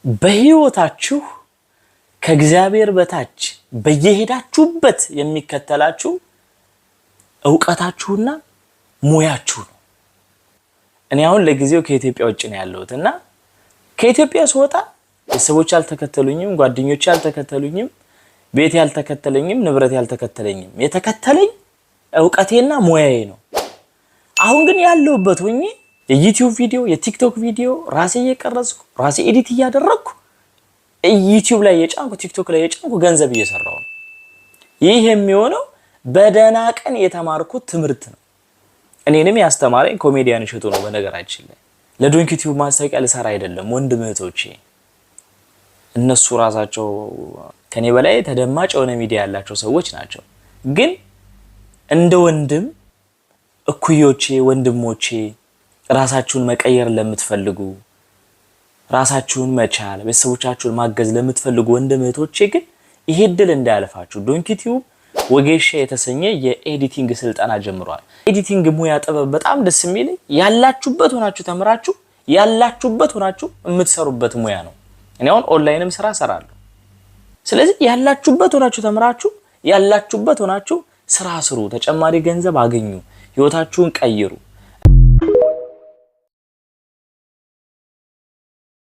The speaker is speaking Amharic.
በህይወታችሁ ከእግዚአብሔር በታች በየሄዳችሁበት የሚከተላችሁ ዕውቀታችሁና ሙያችሁ ነው። እኔ አሁን ለጊዜው ከኢትዮጵያ ውጭ ነው ያለሁትና ከኢትዮጵያ ስወጣ ቤተሰቦች ያልተከተሉኝም፣ ጓደኞች ያልተከተሉኝም፣ ቤት ያልተከተለኝም፣ ንብረት ያልተከተለኝም፣ የተከተለኝ ዕውቀቴና ሙያዬ ነው። አሁን ግን ያለሁበት ሆኜ የዩቲዩብ ቪዲዮ የቲክቶክ ቪዲዮ ራሴ እየቀረጽኩ ራሴ ኤዲት እያደረግኩ ዩቲዩብ ላይ የጫንኩ ቲክቶክ ላይ የጫንኩ ገንዘብ እየሰራሁ ነው። ይህ የሚሆነው በደህና ቀን የተማርኩት ትምህርት ነው። እኔንም ያስተማረኝ ኮሜዲያን እሸቱ ነው። በነገራችን ላይ ለዶንኪ ቲዩብ ማስታወቂያ ልሰራ አይደለም ወንድም እህቶቼ፣ እነሱ ራሳቸው ከኔ በላይ ተደማጭ የሆነ ሚዲያ ያላቸው ሰዎች ናቸው። ግን እንደ ወንድም እኩዮቼ ወንድሞቼ ራሳችሁን መቀየር ለምትፈልጉ ራሳችሁን መቻል ቤተሰቦቻችሁን ማገዝ ለምትፈልጉ ወንድም እህቶቼ ግን ይሄ ድል እንዳያልፋችሁ ዶንኪ ቲዩብ ወጌሻ የተሰኘ የኤዲቲንግ ስልጠና ጀምሯል። ኤዲቲንግ ሙያ ጥበብ በጣም ደስ የሚለኝ ያላችሁበት ሆናችሁ ተምራችሁ ያላችሁበት ሆናችሁ የምትሰሩበት ሙያ ነው። እኔ አሁን ኦንላይንም ስራ ሰራለሁ። ስለዚህ ያላችሁበት ሆናችሁ ተምራችሁ ያላችሁበት ሆናችሁ ስራ ስሩ፣ ተጨማሪ ገንዘብ አገኙ፣ ህይወታችሁን ቀይሩ።